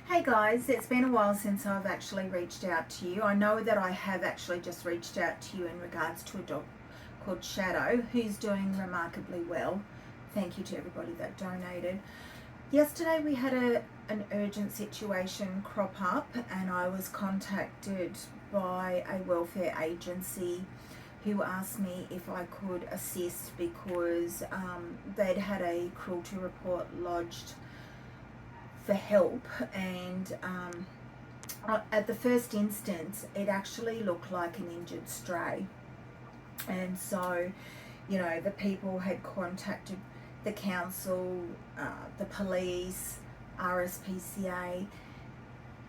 Hey guys, it's been a while since I've actually reached out to you. I know that I have actually just reached out to you in regards to a dog called Shadow, who's doing remarkably well. Thank you to everybody that donated. Yesterday we had an urgent situation crop up and I was contacted by a welfare agency who asked me if I could assist because they'd had a cruelty report lodged for help, and at the first instance it actually looked like an injured stray, and so the people had contacted the council, the police, RSPCA,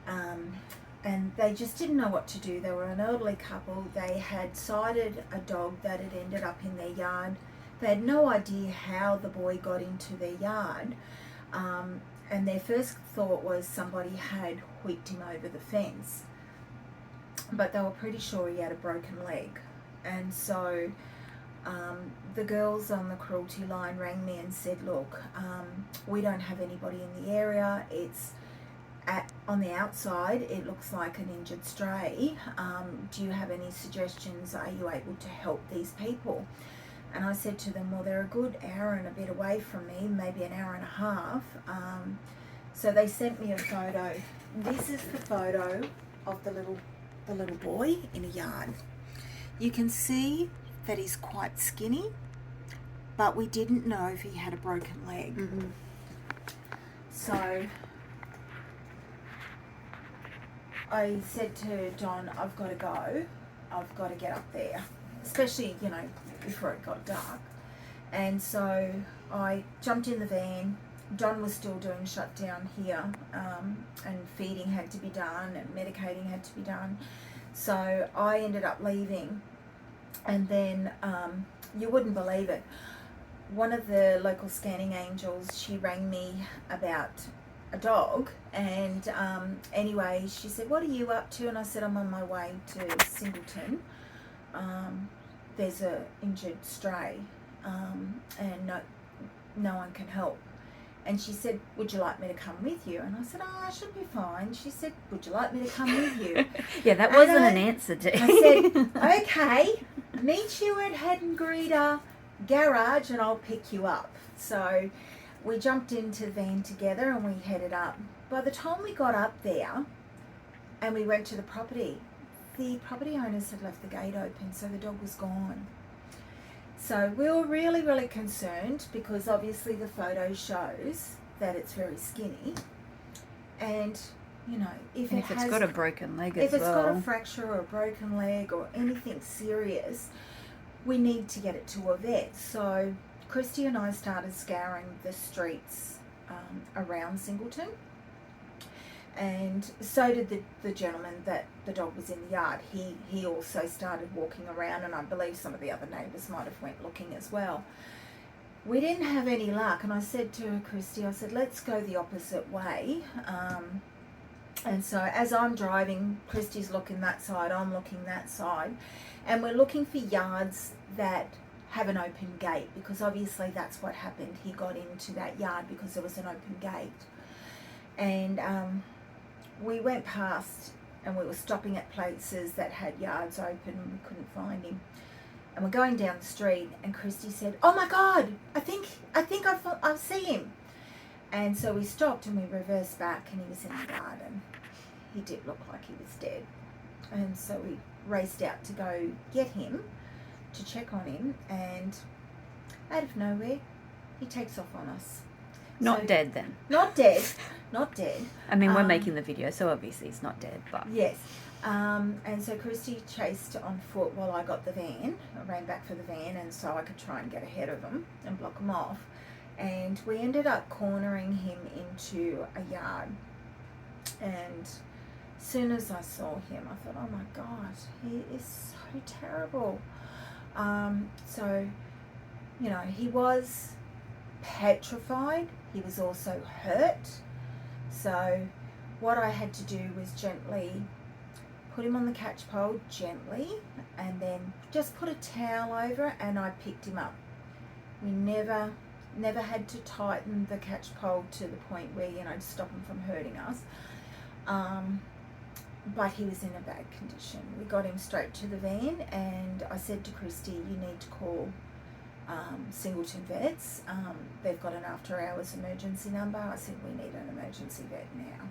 and they just didn't know what to do. They were an elderly couple. They had sighted a dog that had ended up in their yard. They had no idea how the boy got into their yard, and their first thought was somebody had whipped him over the fence, but they were pretty sure he had a broken leg. And so the girls on the cruelty line rang me and said, look, we don't have anybody in the area. It's on the outside, it looks like an injured stray. Do you have any suggestions? Are you able to help these people? And I said to them, well, they're a good hour and a bit away from me, maybe an hour and a half. So they sent me a photo. This is the photo of the little boy in a yard. You can see that he's quite skinny, but we didn't know if he had a broken leg. Mm-hmm. So I said to Don, I've got to go. I've got to get up there, especially, before it got dark. And so I jumped in the van. Don was still doing shutdown here, and feeding had to be done and medicating had to be done. So I ended up leaving, and then you wouldn't believe it. One of the local scanning angels, she rang me about a dog, and anyway, she said, what are you up to? And I said, I'm on my way to Singleton. There's a injured stray, and no one can help. And she said, would you like me to come with you? And I said, I should be fine. She said, would you like me to come with you? Yeah, that wasn't an answer, Dee. I said, okay, meet you at Head and Greeter Garage and I'll pick you up. So we jumped into the van together and we headed up. By the time we got up there and we went to the property owners had left the gate open, so the dog was gone. So we were really, really concerned because obviously the photo shows that it's very skinny, and if it's got a broken leg as well. If it's got a fracture or a broken leg or anything serious, we need to get it to a vet. So Christy and I started scouring the streets around Singleton, and so did the gentleman that the dog was in the yard. He also started walking around, and I believe some of the other neighbours might have went looking as well. We didn't have any luck, and I said to Christy, I said, let's go the opposite way. And so as I'm driving, Christy's looking that side, I'm looking that side, and we're looking for yards that have an open gate, because obviously that's what happened. He got into that yard because there was an open gate. And we went past and we were stopping at places that had yards open and we couldn't find him. And we're going down the street and Christy said, oh my God, I think I see him. And so we stopped and we reversed back and he was in the garden. He did look like he was dead. And so we raced out to go get him, to check on him, and out of nowhere, he takes off on us. Not dead then. Not dead. Not dead. I mean, we're making the video, so obviously he's not dead, but... Yes. And so Christy chased on foot while I got the van. I ran back for the van, and so I could try and get ahead of him and block him off. And we ended up cornering him into a yard. And as soon as I saw him, I thought, oh my God, he is so terrible. So, he was petrified. He was also hurt. So what I had to do was gently put him on the catch pole, gently, and then just put a towel over it, and I picked him up. We never had to tighten the catch pole to the point where, to stop him from hurting us. But he was in a bad condition. We got him straight to the van, and I said to Chrystie, you need to call Singleton Vets. They've got an after hours emergency number. I said, we need an emergency vet now.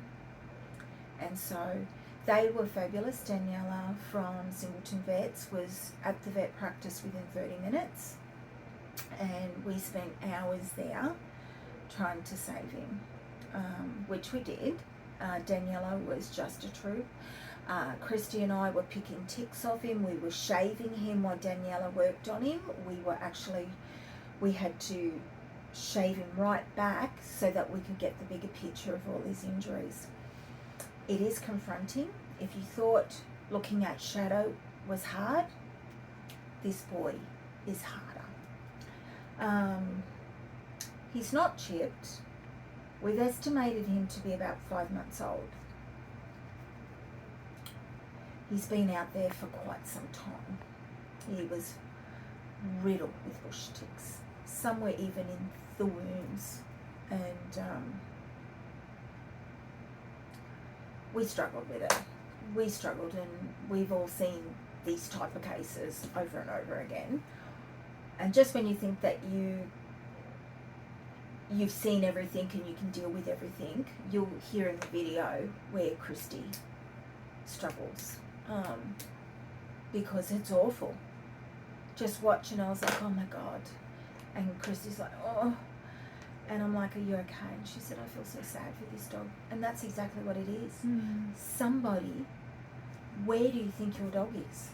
And so they were fabulous. Daniela from Singleton Vets was at the vet practice within 30 minutes, and we spent hours there trying to save him, which we did. Daniela was just a troop. Chrystie and I were picking ticks off him. We were shaving him while Daniela worked on him. We had to shave him right back so that we could get the bigger picture of all his injuries. It is confronting. If you thought looking at Shadow was hard, this boy is harder. He's not chipped. We've estimated him to be about 5 months old. He's been out there for quite some time. He was riddled with bush ticks, somewhere even in the wounds, and we struggled with it. We struggled, and we've all seen these type of cases over and over again. And just when you think that you've seen everything and you can deal with everything, you'll hear in the video where Chrystie struggles, because it's awful. Just watching, I was like, oh my God. And Christie's like, oh. And I'm like, are you okay? And she said, I feel so sad for this dog. And that's exactly what it is. Somebody, where do you think your dog is?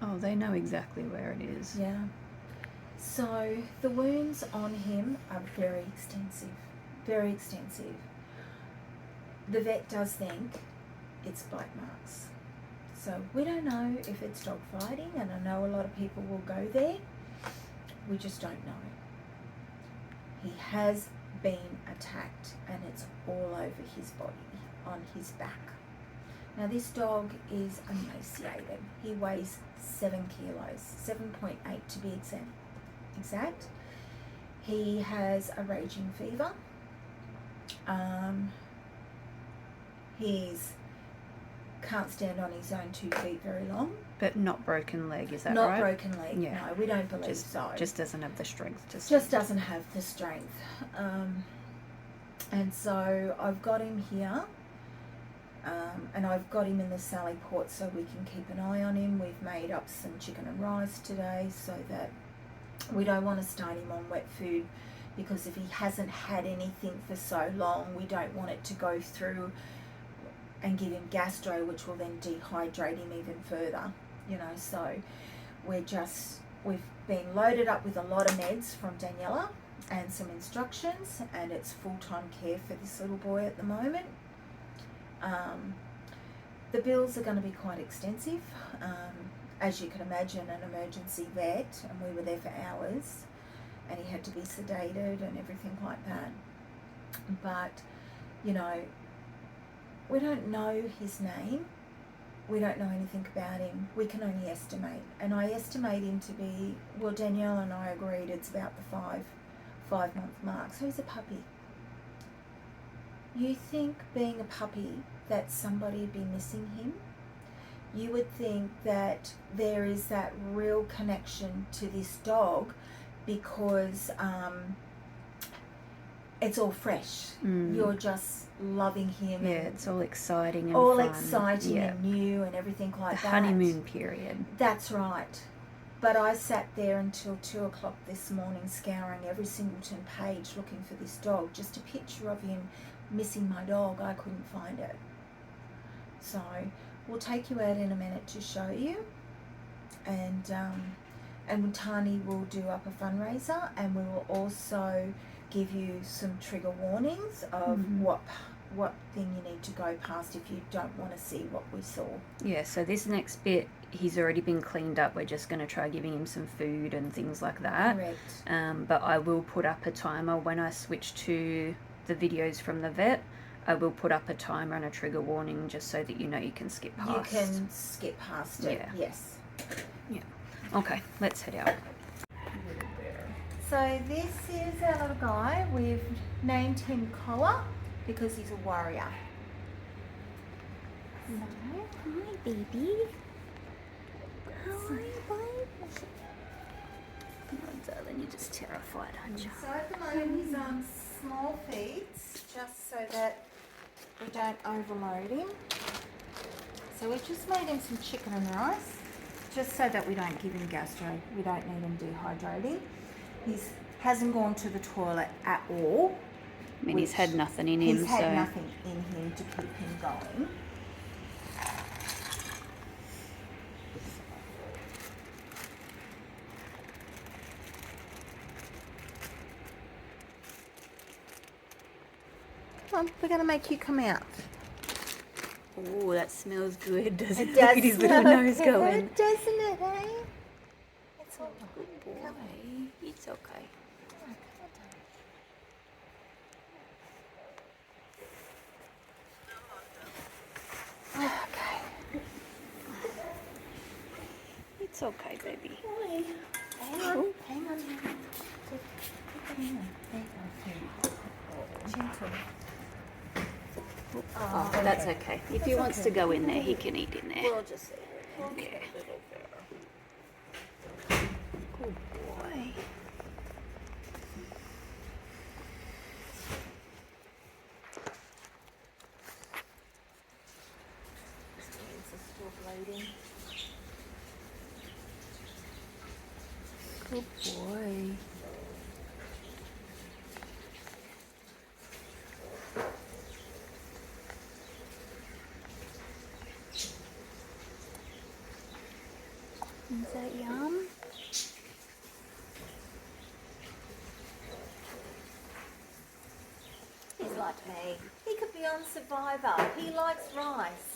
Oh, they know exactly where it is. Yeah. So the wounds on him are very extensive, very extensive. The vet does think it's bite marks. So we don't know if it's dog fighting, and I know a lot of people will go there. We just don't know. He has been attacked, and it's all over his body, on his back. Now this dog is emaciated. He weighs 7 kilos, 7.8 to be exact. He has a raging fever. He's can't stand on his own 2 feet very long. But not broken leg, is that not right? Not broken leg, yeah. No, we don't believe so. Just doesn't have the strength to just doesn't have the strength. And so I've got him here, and I've got him in the Sally Port so we can keep an eye on him. We've made up some chicken and rice today so that we don't want to start him on wet food, because if he hasn't had anything for so long, we don't want it to go through and give him gastro, which will then dehydrate him even further, so we've been loaded up with a lot of meds from Daniela and some instructions, and it's full-time care for this little boy at the moment. The bills are going to be quite extensive. As you can imagine, an emergency vet, and we were there for hours, and he had to be sedated and everything like that. But, we don't know his name. We don't know anything about him. We can only estimate. And I estimate him to be, well, Danielle and I agreed it's about the five-month mark. So he's a puppy. You think being a puppy that somebody would be missing him? You would think that there is that real connection to this dog because it's all fresh. You're just loving him. Yeah, it's all exciting and all fun. Exciting and new and everything like the that. honeymoon period. That's right. But I sat there until 2 o'clock this morning scouring every Singleton page looking for this dog. Just a picture of him missing my dog. I couldn't find it. So we'll take you out in a minute to show you. And Tani will do up a fundraiser, and we will also give you some trigger warnings of what thing you need to go past if you don't want to see what we saw. Yeah, so this next bit, he's already been cleaned up. We're just going to try giving him some food and things like that. Correct. But I will put up a timer when I switch to the videos from the vet. I will put up a timer and a trigger warning just so that you can skip past. You can skip past it, yeah. Yes. Yeah. Okay, let's head out. So this is our little guy. We've named him Koa because he's a warrior. Hi, baby. How are you, babe? Oh, darling, you're just terrified, aren't you? So at the moment he's on small feeds, just so that we don't overload him. So we've just made him some chicken and rice, just so that we don't give him gastro. We don't need him dehydrating. He hasn't gone to the toilet at all. I mean, he's had nothing in him, He's had so... nothing in him to keep him going. Come on, we're going to make you come out. Oh, that smells good, doesn't it? It Look does at his little smell nose good, going. doesn't it, eh? It's all Good boy. It's okay. Okay. It's okay, baby. Hang on, hang on. There you go. Gentle. Oh, that's okay. If he wants to go in there, he can eat in there. We'll just see. Yeah. Good boy. His hands are still bleeding. Good boy. Is that yum? He's like me. He could be on Survivor. He likes rice.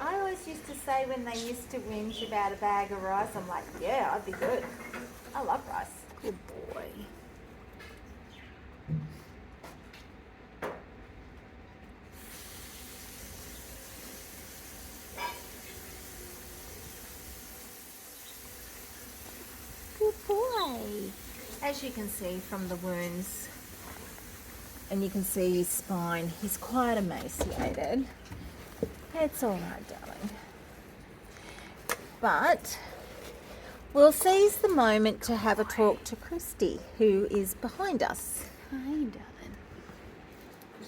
I always used to say when they used to whinge about a bag of rice, I'm like, yeah, I'd be good. I love rice. Good boy. Good boy. As you can see from the wounds, and you can see his spine, he's quite emaciated. It's all right, darling. But we'll seize the moment to have a talk to Chrystie, who is behind us. Hi, darling.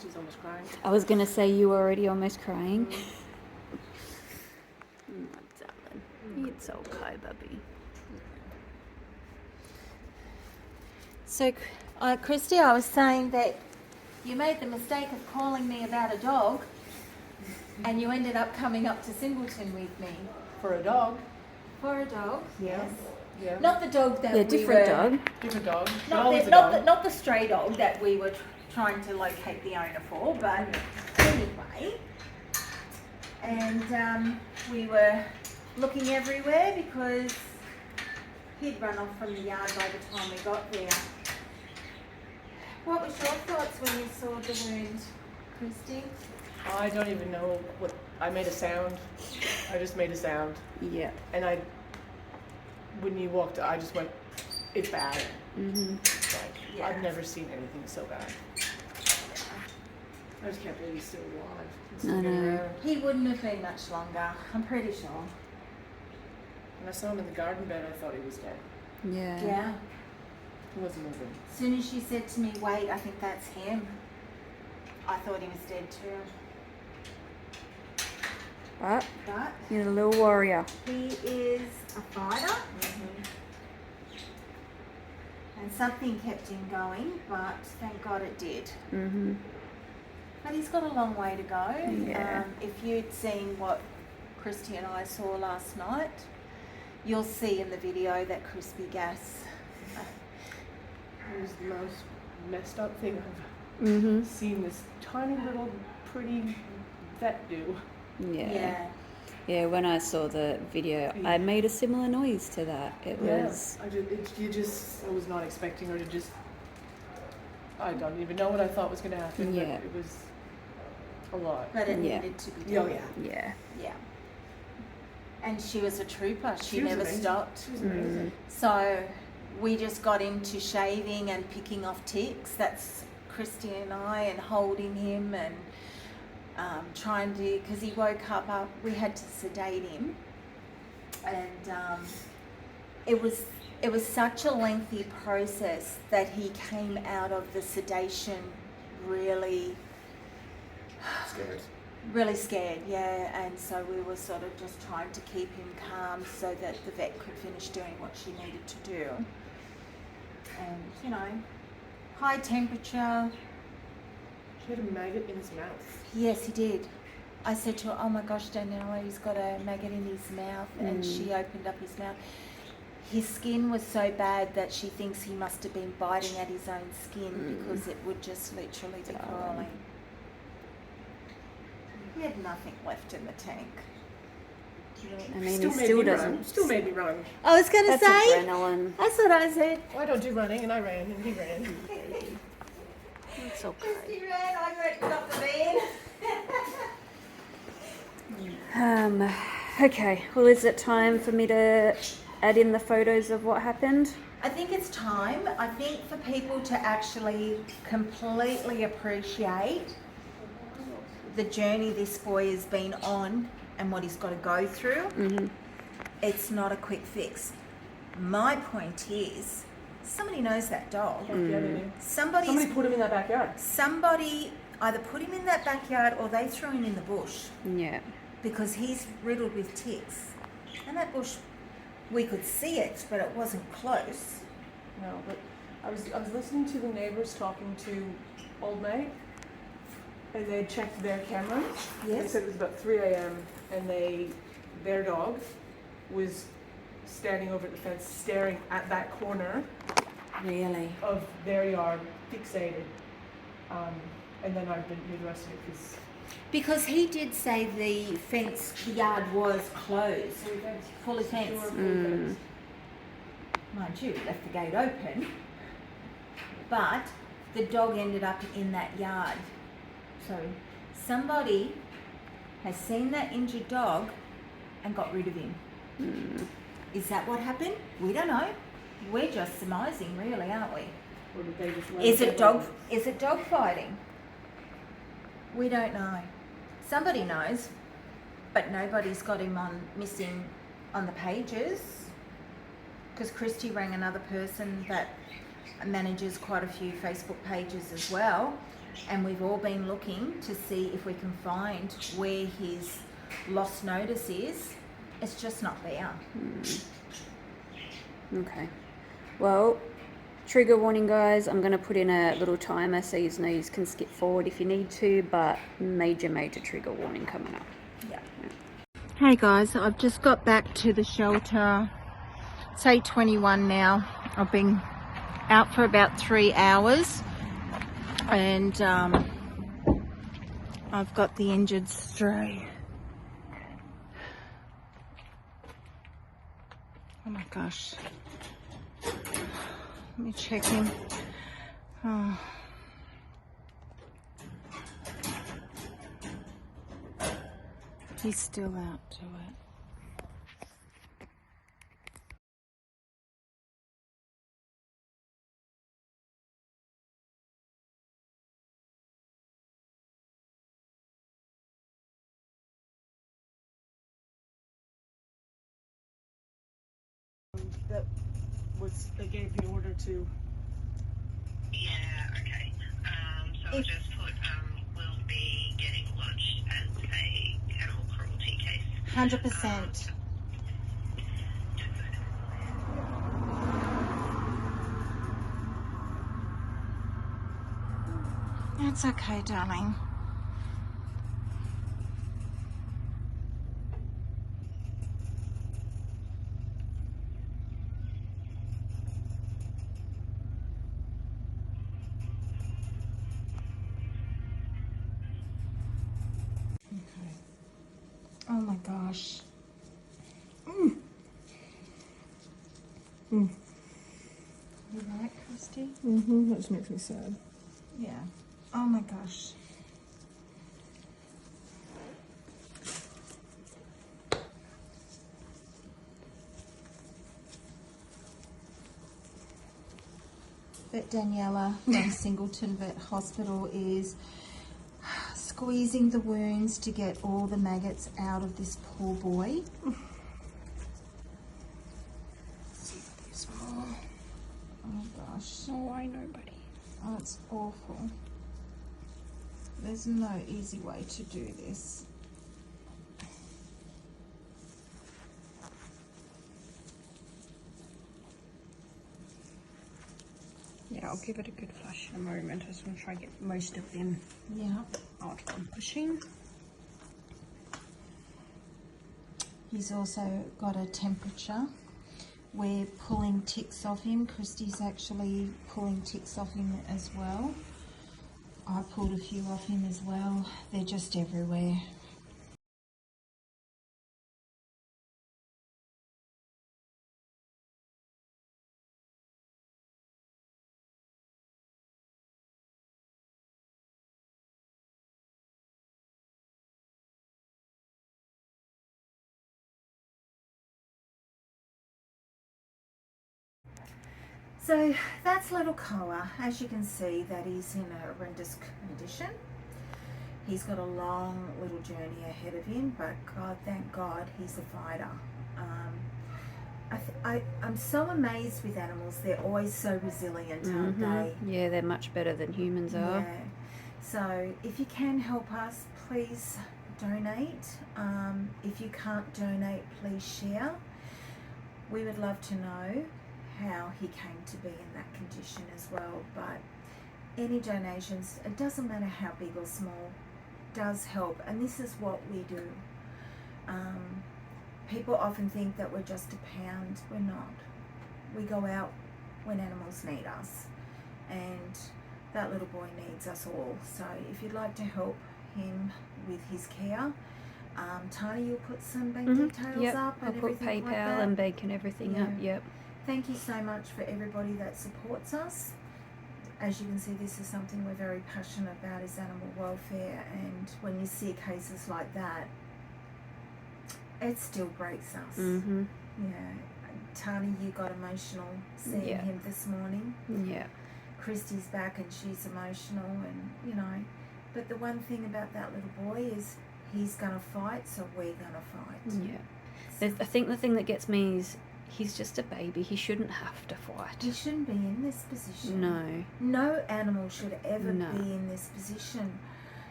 She's almost crying. I was going to say you were already almost crying. Darling. It's okay, baby. So, Chrystie, I was saying that you made the mistake of calling me about a dog, and you ended up coming up to Singleton with me. For a dog. For a dog? Yeah. Yes. Yeah. Not the dog that Yeah, we different were, dog. Different dog. Not Always the, a not, dog. the, not the stray dog that we were trying to locate the owner for, but anyway. And we were looking everywhere because he'd run off from the yard by the time we got there. What was your thoughts when you saw the wound, Chrystie? I don't even know what. I made a sound. I just made a sound. Yeah. And when you walked, I just went, it's bad. Mm-hmm. Like, Yeah. I've never seen anything so bad. I just can't believe he's still alive. He's still I getting know. around. He wouldn't have been much longer, I'm pretty sure. When I saw him in the garden bed, I thought he was dead. Yeah. Yeah. He wasn't moving. As soon as she said to me, wait, I think that's him, I thought he was dead too. But But you're a little warrior. he is a fighter, and something kept him going, but thank God it did. Mm-hmm. But he's got a long way to go. Yeah. If you'd seen what Chrystie and I saw last night, you'll see in the video that crispy gas. It was the most messed up thing I've Mm-hmm. seen this tiny little pretty vet do. Yeah. Yeah, when I saw the video, I made a similar noise to that. It was... I was not expecting her to just, I don't even know what I thought was going to happen, Yeah. but it was a lot. But it Yeah. needed to be Oh, done. yeah. Yeah. Yeah. And she was a trooper. She She was never amazing. stopped. She was amazing. So we just got into shaving and picking off ticks. That's Christy and I and holding him and trying to, because he woke up, we had to sedate him, and it was such a lengthy process that he came out of the sedation really Scared. really scared, yeah, and so we were sort of just trying to keep him calm so that the vet could finish doing what she needed to do. And, you know, high temperature. She had a maggot in his mouth. Yes, he did. I said to her, oh my gosh, Daniela, he's got a maggot in his mouth, and she opened up his mouth. His skin was so bad that she thinks he must have been biting at his own skin because it would just literally be crawling. He had nothing left in the tank. I mean, Still he made still me doesn't. run. Still made me run. I was going to That's say, adrenaline. that's what I said. Well, I don't do running, and I ran, and he ran. It's okay. He ran, I ran, got the van. Okay, well, is it time for me to add in the photos of what happened? I think it's time. I think for people to actually completely appreciate the journey this boy has been on and what he's got to go through. It's not a quick fix. My point is, somebody knows that dog. Yeah, they do. Somebody Somebody put him in that backyard. Somebody either put him in that backyard or they threw him in the bush Yeah. because he's riddled with ticks. And that bush, we could see it, but it wasn't close. No, but I was listening to the neighbors talking to Old Mate, and they checked their cameras. They Yes. said it was about 3 a.m. and their dog was standing over the fence, staring at that corner Really? of their yard, fixated. And then I didn't hear the rest of it Because he did say the fence, the yard was closed, fully fenced. Mind you, left the gate open, but the dog ended up in that yard. So somebody has seen that injured dog and got rid of him. Is that what happened? We don't know. We're just surmising, really, aren't we? Or did they just let Is it him dog? go? Is it dog fighting? We don't know. Somebody knows, but nobody's got him on missing on the pages. Because Christy rang another person that manages quite a few Facebook pages as well, and we've all been looking to see if we can find where his lost notice is. It's just not there. Okay. Well, trigger warning, guys. I'm going to put in a little timer so you know you can skip forward if you need to, but major trigger warning coming up. Yeah. Hey guys, I've just got back to the shelter. It's 8:21 now. I've been out for about 3 hours, and I've got the injured stray. Oh my gosh. Let me check him. Oh. He's still out to it. That was, they gave the order to. Yeah, okay. So I'll just put, will be getting lodged as a animal cruelty case. 100%. That's okay, darling. Oh my gosh. You right, Christy? That just makes me sad. Yeah. Oh my gosh. Vet Daniela from Singleton Vet Hospital is squeezing the wounds to get all the maggots out of this poor boy. See if there's more. Oh gosh. Oh, I know, buddy. Oh, it's awful. There's no easy way to do this. Yeah, I'll give it a good flush in a moment. I just want to try and get most of them Yeah. out from pushing. He's also got a temperature. We're pulling ticks off him. Christie's actually pulling ticks off him as well. I pulled a few off him as well. They're just everywhere. So that's little Koa. As you can see, that he's in a horrendous condition. He's got a long little journey ahead of him, but God, thank God, he's a fighter. I'm so amazed with animals. They're always so resilient, aren't they? Yeah, they're much better than humans are. Yeah. So if you can help us, please donate. If you can't donate, please share. We would love to know how he came to be in that condition as well. But any donations, it doesn't matter how big or small, does help. And this is what we do. People often think that we're just a pound. We're not. We go out when animals need us, and that little boy needs us all. So if you'd like to help him with his care, Tani, you'll put some bank details up I'll and put everything PayPal like that. and bank and everything up. Yep. Thank you so much for everybody that supports us. As you can see, this is something we're very passionate about, is animal welfare, and when you see cases like that, it still breaks us. Yeah. Tani, you got emotional seeing him this morning. Yeah. Christie's back and she's emotional, and you know, but the one thing about that little boy is he's gonna fight, so we're gonna fight. Yeah. I think the thing that gets me is he's just a baby. He shouldn't have to fight. He shouldn't be in this position. No. No animal should ever be in this position.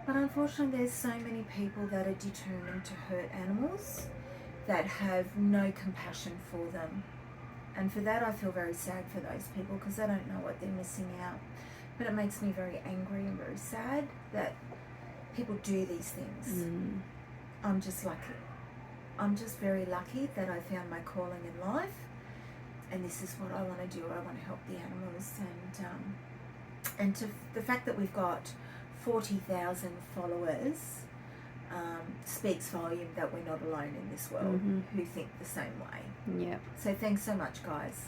But unfortunately, there's so many people that are determined to hurt animals that have no compassion for them. And for that, I feel very sad for those people, because they don't know what they're missing out. But it makes me very angry and very sad that people do these things. I'm just lucky. I'm just very lucky that I found my calling in life, and this is what I want to do. I want to help the animals, and to the fact that we've got 40,000 followers speaks volume that we're not alone in this world who think the same way. Yeah. So thanks so much, guys.